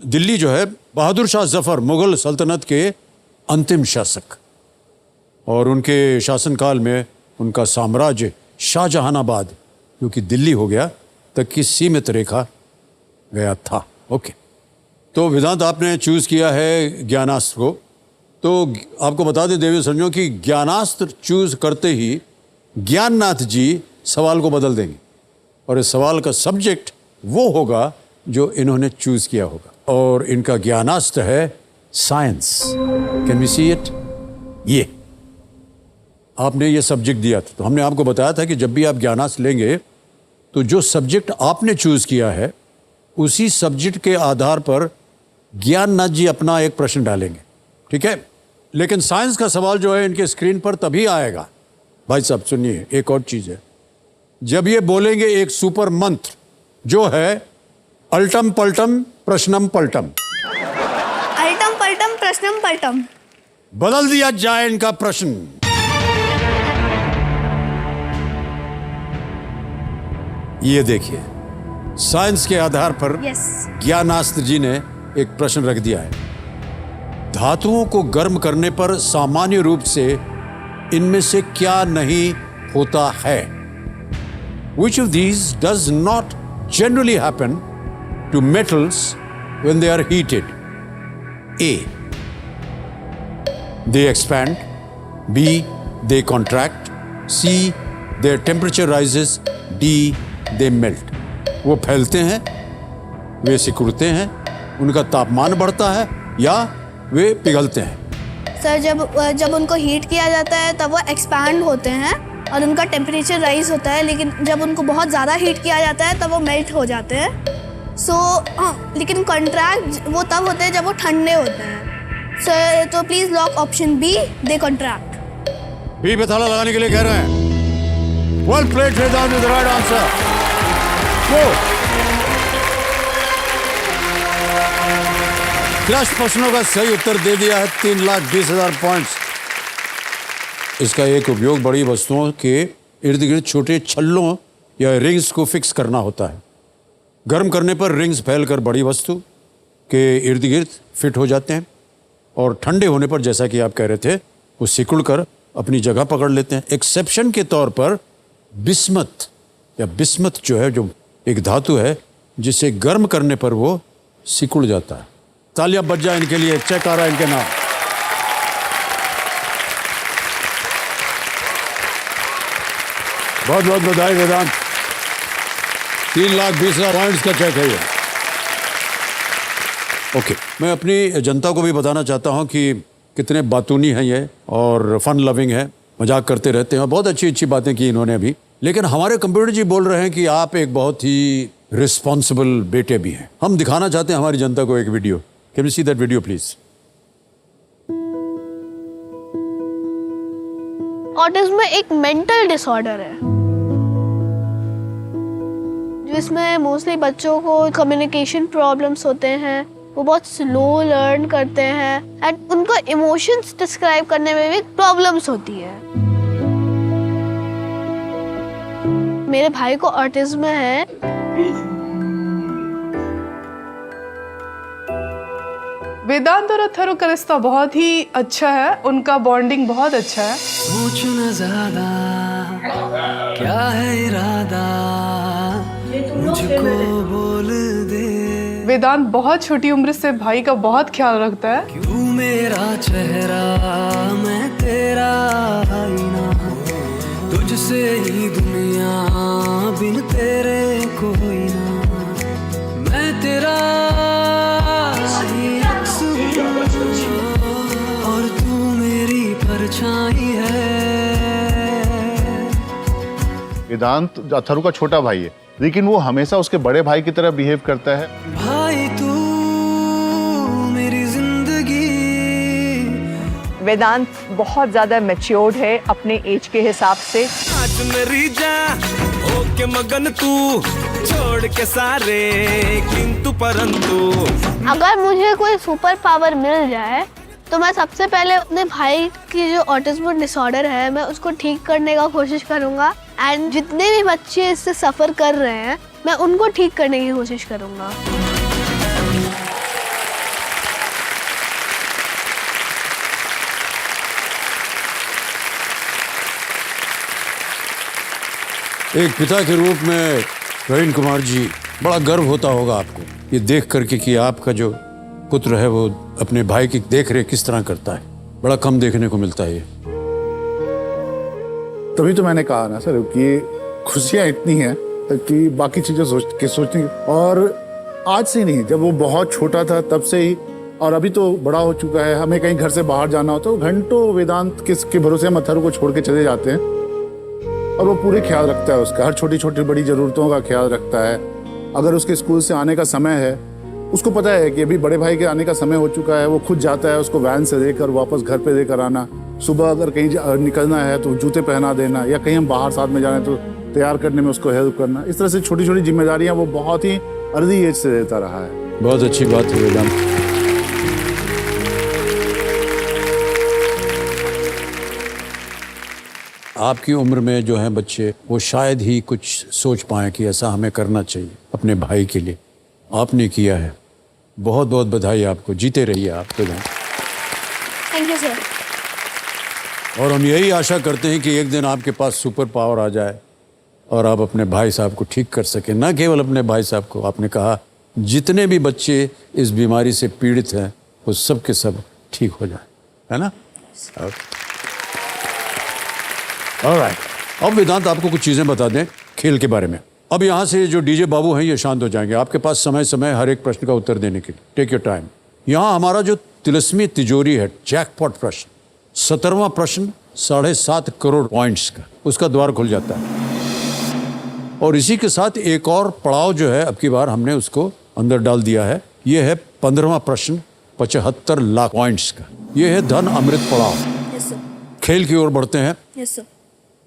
दिल्ली जो है बहादुर शाह जफर मुगल सल्तनत के अंतिम शासक, और उनके शासनकाल में उनका साम्राज्य शाहजहानाबाद, जो कि दिल्ली हो गया, तक की सीमित रेखा गया था। ओके, तो वेदांत आपने चूज किया है ज्ञानास्त्र को। तो आपको बता दें देवी संजो कि ज्ञानास्त्र चूज करते ही ज्ञाननाथ जी सवाल को बदल देंगे, और इस सवाल का सब्जेक्ट वो होगा जो इन्होंने चूज किया होगा, और इनका ज्ञानास्त्र है science. Can we see it? ये आपने ये सब्जेक्ट दिया था, तो हमने आपको बताया था कि जब भी आप ज्ञानास्त्र लेंगे तो जो सब्जेक्ट आपने चूज किया है उसी सब्जेक्ट के आधार पर ज्ञाननाथ जी अपना एक प्रश्न डालेंगे, ठीक है? लेकिन साइंस का सवाल जो है इनके स्क्रीन पर तभी आएगा। भाई साहब सुनिए, एक और चीज है, जब ये बोलेंगे एक सुपर मंत्र जो है अल्टम पल्टम प्रश्नम पल्टम। अल्टम पल्टम प्रश्नम पल्टम। बदल दिया जाए इनका प्रश्न। ये देखिए, साइंस के आधार पर यस। ज्ञानास्त्र जी ने एक प्रश्न रख दिया है। धातुओं को गर्म करने पर सामान्य रूप से इनमें से क्या नहीं होता है? Which of these does not generally happen to metals when they are heated? A. They expand. B. They contract. C. Their temperature rises. D. They melt. वो फैलते हैं, वे सिकुड़ते हैं, उनका तापमान बढ़ता है, या वे पिघलते हैं। सर जब उनको हीट किया जाता है तब वो एक्सपैंड होते हैं और उनका टेम्परेचर राइज होता है, लेकिन जब उनको बहुत ज़्यादा हीट किया जाता है तब वो मेल्ट हो जाते हैं। लेकिन कॉन्ट्रैक्ट वो तब होते हैं जब वो ठंडे होते हैं। सर तो please lock option B, they contract. B पे ताला लगाने के लिए कह रहे हैं। Well played Vedant with the right answer. Go. 10 प्रश्नों का सही उत्तर दे दिया है, 3,20,000 पॉइंट्स। इसका एक उपयोग बड़ी वस्तुओं के इर्द गिर्द छोटे छल्लों या रिंग्स को फिक्स करना होता है। गर्म करने पर रिंग्स फैलकर बड़ी वस्तु के इर्द गिर्द फिट हो जाते हैं, और ठंडे होने पर, जैसा कि आप कह रहे थे, वो सिकुड़ कर अपनी जगह पकड़ लेते हैं। एक्सेप्शन के तौर पर बिस्मथ या बिस्मथ जो है, जो एक धातु है जिसे गर्म करने पर वो सिकुड़ जाता है। तालियां बज जाए इनके लिए, चेक आ रहा है इनके नाम। बहुत बहुत बधाई वेदांत, 3,20,000 पॉइंट्स का चेक है ये। ओके, मैं अपनी जनता को भी बताना चाहता हूं कि कितने बातूनी हैं ये, और फन लविंग है, मजाक करते रहते हैं, और बहुत अच्छी अच्छी बातें की इन्होंने अभी। लेकिन हमारे कंप्यूटर जी बोल रहे हैं कि आप एक बहुत ही रिस्पॉन्सिबल बेटे भी हैं। हम दिखाना चाहते हैं हमारी जनता को एक video. Can you see that video please? Autism एक मेंटल डिसऑर्डर है जिसमें मोस्टली बच्चों को कम्युनिकेशन प्रॉब्लम्स होते हैं, वो बहुत स्लो लर्न करते हैं, एंड उनको इमोशंस डिस्क्राइब करने में भी प्रॉब्लम्स होती है। मेरे भाई को ऑटिज्म है। वेदांत और अथर्व का रिश्ता बहुत ही अच्छा है, उनका बॉन्डिंग बहुत अच्छा है। सोच न ज्यादा क्या है इरादा, मुझको बोल दे। वेदांत बहुत छोटी उम्र से भाई का बहुत ख्याल रखता है। क्यों मेरा चेहरा मैं तेरा आईना, तुझसे ही दुनिया बिन तेरे कोई ना, मैं तेरा ही अक्स हूँ और तू मेरी परछाई है। वेदांत अथर्व का छोटा भाई है, लेकिन वो हमेशा उसके बड़े भाई की तरह बिहेव करता है। भाई तू मेरी जिंदगी। वेदांत बहुत ज्यादा मैच्योर्ड है अपने एज के हिसाब से। आज मेरी जान होके मगन तू, छोड़ के सारे किंतु परंतु। अगर मुझे कोई सुपर पावर मिल जाए तो मैं सबसे पहले अपने भाई की जो ऑटिज्म डिसऑर्डर है मैं उसको ठीक करने का कोशिश करूँगा एंड जितने भी बच्चे इससे सफ़र कर रहे हैं मैं उनको ठीक करने की कोशिश करूँगा। एक पिता के रूप में प्रवीण कुमार जी, बड़ा गर्व होता होगा आपको ये देख करके कि आपका जो पुत्र है वो अपने भाई की देख रेख किस तरह करता है। बड़ा कम देखने को मिलता है ये। तभी तो मैंने कहा ना सर कि खुशियाँ इतनी हैं कि बाकी चीज़ें सोचने और आज से नहीं, जब वो बहुत छोटा था तब से ही, और अभी तो बड़ा हो चुका है, हमें कहीं घर से बाहर जाना हो तो घंटों वेदांत के भरोसे हम अथर्व को छोड़ के चले जाते हैं और वो पूरे ख्याल रखता है उसका, हर छोटी छोटी बड़ी ज़रूरतों का ख्याल रखता है। अगर उसके स्कूल से आने का समय है, उसको पता है कि अभी बड़े भाई के आने का समय हो चुका है, वो खुद जाता है उसको वैन से देकर वापस घर पे देकर आना। सुबह अगर कहीं निकलना है तो जूते पहना देना, या कहीं हम बाहर साथ में जाना है तो तैयार करने में उसको हेल्प करना। इस तरह से छोटी छोटी जिम्मेदारियां वो बहुत ही अर्ली एज से देता रहा है। बहुत अच्छी बात है वेदांत। आपकी उम्र में जो है बच्चे वो शायद ही कुछ सोच पाए कि ऐसा हमें करना चाहिए अपने भाई के लिए। आपने किया है, बहुत बहुत बधाई आपको। जीते रहिए आप तो। Thank you sir. और हम यही आशा करते हैं कि एक दिन आपके पास सुपर पावर आ जाए और आप अपने भाई साहब को ठीक कर सकें। न केवल अपने भाई साहब को, आपने कहा जितने भी बच्चे इस बीमारी से पीड़ित हैं वो सब के सब ठीक हो जाए, है ना? ऑलराइट, अब वेदांत आपको कुछ चीज़ें बता दें खेल के बारे में। अब यहाँ से जो डीजे बाबू हैं ये शांत हो जाएंगे। आपके पास समय समय हर एक प्रश्न का उत्तर देने के लिए। Take your time. यहाँ हमारा जो तिलस्मी तिजोरी है, जैकपॉट प्रश्न, 17वां प्रश्न 7.5 करोड़ पॉइंट्स का, उसका द्वार खुल जाता है। और इसी के साथ एक और पड़ाव जो है अब की बार हमने उसको अंदर डाल दिया है। ये है 15वां प्रश्न 75 लाख पॉइंट्स का। ये है धन अमृत पड़ाव। Yes sir. खेल की ओर बढ़ते हैं। Yes sir.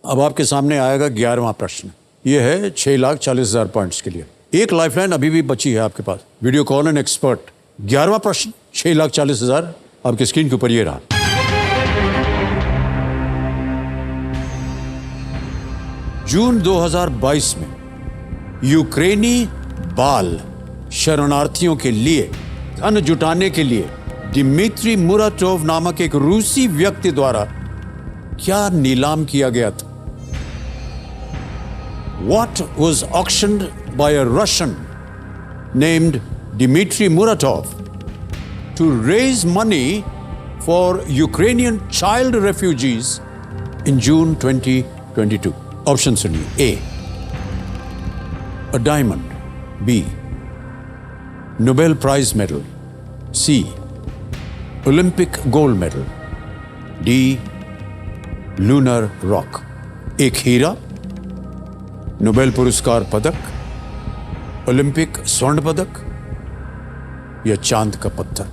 अब आपके सामने आएगा 11वां प्रश्न। ये है 6,40,000 पॉइंट्स के लिए। एक लाइफलाइन अभी भी बची है आपके पास, वीडियो कॉल एंड एक्सपर्ट। 11वां प्रश्न 6,40,000 आपकी स्क्रीन के ऊपर ये रहा। जून 2022 में यूक्रेनी बाल शरणार्थियों के लिए धन जुटाने के लिए दिमित्री मुराटोव नामक एक रूसी व्यक्ति द्वारा क्या नीलाम किया गया था? What was auctioned by a Russian named Dmitry Muratov to raise money for Ukrainian child refugees in June 2022? Option सुनिए। A, a diamond. B, Nobel Prize medal. C, Olympic gold medal. D, lunar rock. एक हीरा, Nobel पुरस्कार पदक, Olympic स्वर्ण पदक या चांद का पत्थर?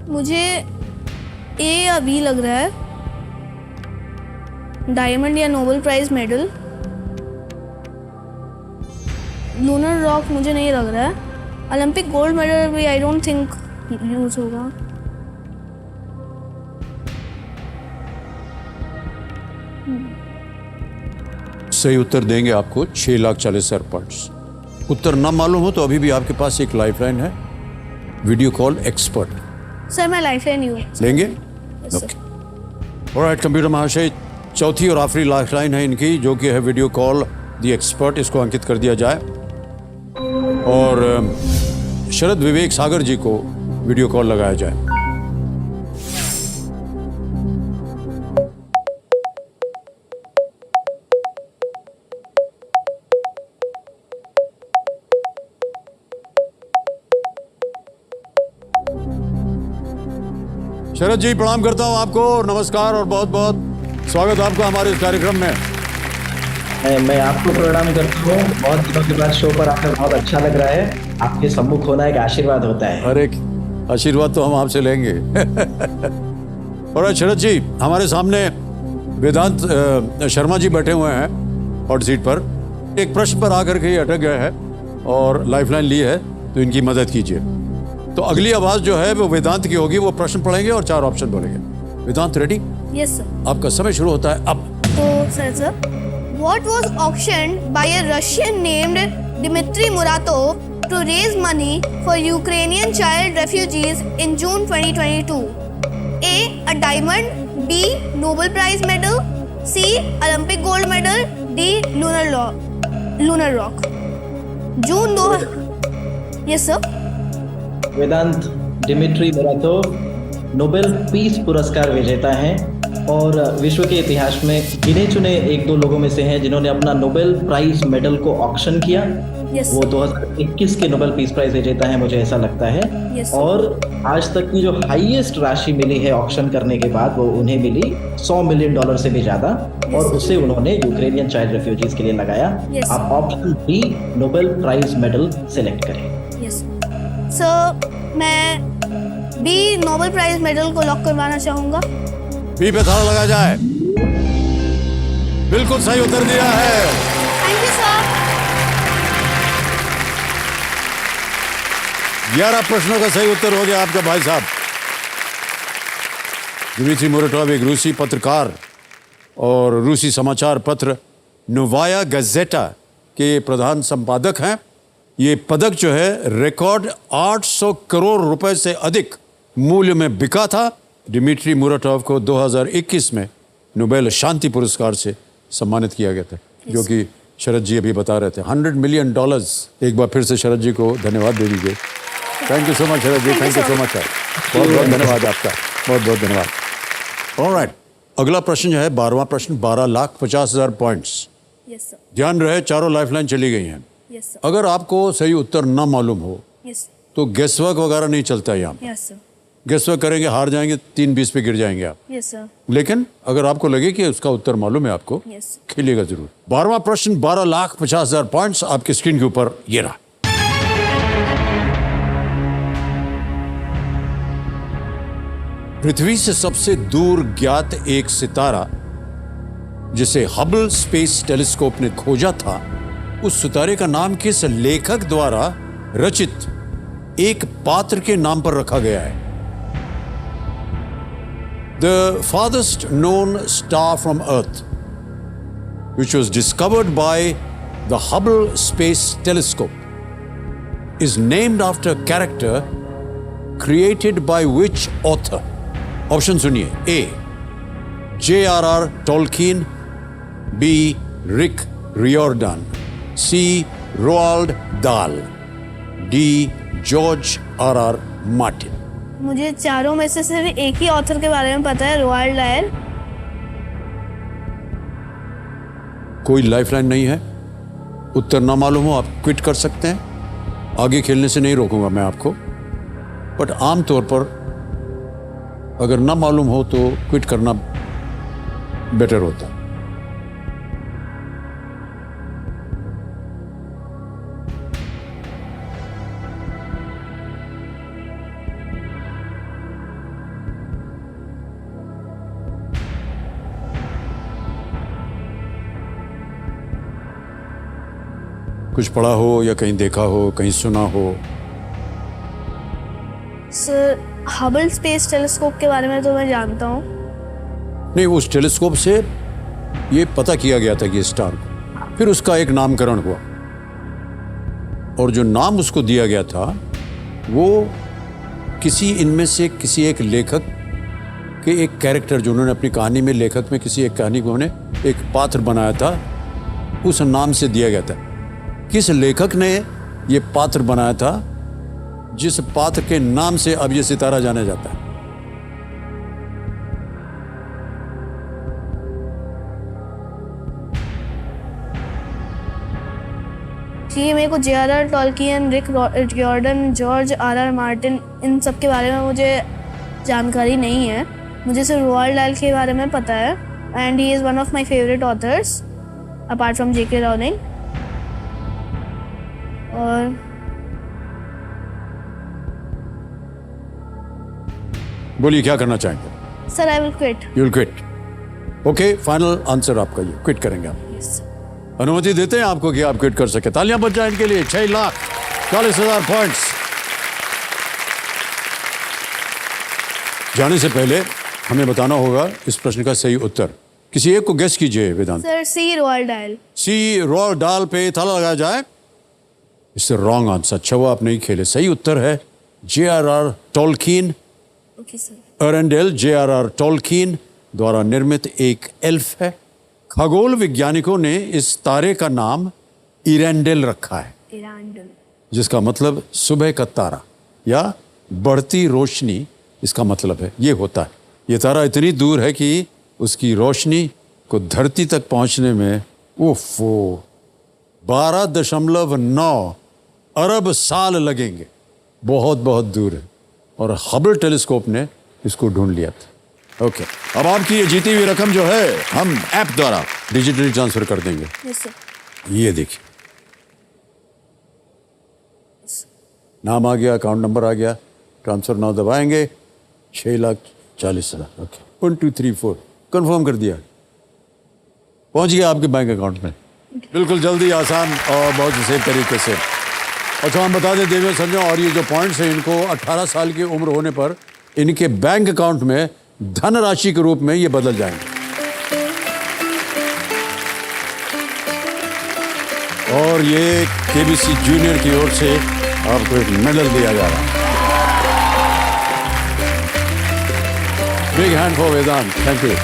मुझे ए या बी लग रहा है, डायमंड या Nobel prize medal. Lunar rock मुझे नहीं लग रहा है। ओलंपिक गोल्ड मेडल भी आई डोंट थिंक यूज होगा। सही उत्तर देंगे आपको 6,40,000 पॉइंट्स। उत्तर ना मालूम हो तो अभी भी आपके पास एक लाइफलाइन है, वीडियो कॉल एक्सपर्ट। सर मैं लाइफलाइन यूज लेंगे? Yes, sir. ऑलराइट कंप्यूटर महाशय, चौथी और आखिरी लाइफलाइन है इनकी, जो कि है वीडियो कॉल दी एक्सपर्ट। इसको अंकित कर दिया जाए और शरद विवेक सागर जी को वीडियो कॉल लगाया जाए। शरद जी प्रणाम करता हूं आपको और नमस्कार और बहुत बहुत स्वागत आपका हमारे इस कार्यक्रम में। मैं आपको प्रणाम करता हूँ। बहुत दिनों के बाद शो पर आकर बहुत अच्छा लग रहा है। आपके सम्मुख होना एक आशीर्वाद होता है। अरे आशीर्वाद तो हम आपसे लेंगे। और शरद जी, हमारे सामने वेदांत शर्मा जी बैठे हुए हैं हॉट सीट पर। एक प्रश्न पर आकर के ये अटक गए हैं और लाइफलाइन ली है, तो इनकी मदद कीजिए। तो अगली आवाज जो है वो वेदांत की होगी। वो प्रश्न पढ़ेंगे और 4 ऑप्शन बोलेंगे। वेदांत रेडी? Yes sir. आपका समय शुरू होता है अब। तो sir what was auctioned by a Russian named Dmitry Muratov to raise money for Ukrainian child refugees in June 2022? A. A diamond. B. Nobel Prize medal. C. Olympic gold medal. D. Lunar rock. June 2। Yes sir. Vedant Dmitry Muratov Nobel peace पुरस्कार विजेता हैं और विश्व के इतिहास में गिने चुने 1-2 लोगों में से हैं जिन्होंने अपना नोबेल प्राइज मेडल को ऑक्शन किया। Yes. वो 2021 के नोबेल पीस प्राइज विजेता हैं, मुझे ऐसा लगता है। Yes. और आज तक की जो हाईएस्ट राशि मिली है ऑक्शन करने के बाद वो उन्हें मिली $100 मिलियन से भी ज्यादा। और उसे उन्होंने यूक्रेनियन चाइल्ड रेफ्यूजीज के लिए लगाया। Yes. आप option B Nobel prize medal select करें। Yes sir. मैं बी नोबेल प्राइज मेडल को लॉक करवाना चाहूंगा। बी पे ताला लगा जाए। बिल्कुल सही उत्तर दिया है। Thank you sir. 11 प्रश्नों का सही उत्तर हो गया आपका भाई साहब। दिमित्री मुराटोव एक रूसी पत्रकार और रूसी समाचार पत्र नोवाया गजेटा के प्रधान संपादक हैं। ये पदक जो है रिकॉर्ड 800 करोड़ रुपए से अधिक मूल्य में बिका था। दिमित्री मुराटोव को 2021 में नोबेल शांति पुरस्कार से सम्मानित किया गया था, जो कि शरद जी अभी बता रहे थे। $100 मिलियन। एक बार फिर से शरद जी को धन्यवाद दे दीजिए। Thank you so much Sharad ji. Thank you so much. बहुत बहुत धन्यवाद आपका। बहुत बहुत धन्यवाद। ऑलराइट, अगला प्रश्न जो है 12वां प्रश्न, 12,50,000 पॉइंट्स। Yes sir. ध्यान रहे, चारों लाइफलाइन चली गई हैं। Yes sir. अगर आपको सही उत्तर ना मालूम हो यस तो गेसवर्क वगैरह नहीं चलता यहाँ। Yes sir. गेसवर्क करेंगे, हार जाएंगे, 3-20 पे गिर जाएंगे आप। Yes sir. लेकिन अगर आपको लगे कि उसका उत्तर मालूम है आपको, यस। खेलिएगा जरूर। 12वां प्रश्न, 12,50,000 पॉइंट्स आपकी स्क्रीन के ऊपर ये रहा। पृथ्वी से सबसे दूर ज्ञात एक सितारा जिसे हबल स्पेस टेलीस्कोप ने खोजा था, उस सितारे का नाम किस लेखक द्वारा रचित एक पात्र के नाम पर रखा गया है? The farthest known star from Earth, which was discovered by the Hubble Space Telescope, is named after a character created by which author? Option सुनिए। A. J.R.R. Tolkien. B. Rick Riordan. C. Roald Dahl. D. George R.R. Martin. मुझे चारों में से सिर्फ एक ही author के बारे में पता है, रोआल्ड डायल। कोई लाइफलाइन नहीं है। उत्तर ना मालूम हो आप क्विट कर सकते हैं। आगे खेलने से नहीं रोकूंगा मैं आपको, बट आमतौर पर अगर ना मालूम हो तो क्विट करना बेटर होता है। कुछ पढ़ा हो या कहीं देखा हो, कहीं सुना हो? सर हबल स्पेस टेलीस्कोप के बारे में तो मैं जानता हूँ। नहीं, उस टेलीस्कोप से ये पता किया गया था कि स्टार को, फिर उसका एक नामकरण हुआ और जो नाम उसको दिया गया था वो किसी इनमें से किसी एक लेखक के एक कैरेक्टर जो उन्होंने अपनी कहानी में, लेखक में किसी एक कहानी को उन्होंने एक पात्र बनाया था, उस नाम से दिया गया था। किस लेखक ने ये पात्र बनाया था जिस पात्र के नाम से अब ये सितारा जाना जाता है? जी मेरे को J.R.R. टॉल्कियन, रिक रियॉर्डन, जॉर्ज R.R. मार्टिन, इन सब के बारे में मुझे जानकारी नहीं है। मुझे सिर्फ रोआल्ड डायल के बारे में पता है, and he is one of my favourite authors apart from J.K. Rowling. और बोलिए क्या करना चाहेंगे? Sir I will quit. You will quit. Okay, final answer आपका ये, क्विट करेंगे आप? यस। अनुमति देते हैं आपको कि आप क्विट कर सके। तालियां बज जाए इनके लिए। 6,40,000 पॉइंट्स। जाने से पहले हमें बताना होगा इस प्रश्न का सही उत्तर। किसी एक को गेस कीजिए वेदांत। सर सी रोअल डायल। सी रोअल डाल पे ताला लगाया जाए। इससे रॉन्ग आंसर। अच्छा वो आप नहीं खेले। सही उत्तर है J.R.R. Tolkien. Okay sir. Arendelle J.R.R. Tolkien द्वारा निर्मित एक एल्फ है। खगोल वैज्ञानिकों ने इस तारे का नाम इरेंडेल रखा है, इरांडल। जिसका मतलब सुबह का तारा या बढ़ती रोशनी इसका मतलब है। ये होता है। ये तारा इतनी दूर है कि उसकी रोशनी को धरती तक पहुंचने में 12.9 अरब साल लगेंगे। बहुत बहुत दूर है और हबल टेलीस्कोप ने इसको ढूंढ लिया था। ओके, अब आपकी ये जीती हुई रकम जो है हम ऐप द्वारा डिजिटली ट्रांसफर कर देंगे। Yes sir. ये देखिए, नाम आ गया, अकाउंट नंबर आ गया, ट्रांसफर नाउ दबाएंगे। 6,40,000। ओके, 1 2 3 4 कंफर्म कर दिया, पहुंच गया आपके बैंक अकाउंट में। बिल्कुल जल्दी, आसान और बहुत सही तरीके से। अच्छा हम बता दें देवेश संजय, और ये जो पॉइंट्स हैं इनको 18 साल की उम्र होने पर इनके बैंक अकाउंट में धनराशि के रूप में ये बदल जाएंगे। और ये केबीसी जूनियर की ओर से आपको एक मेडल दिया जा रहा है। Big hand for Vedant. Thank you.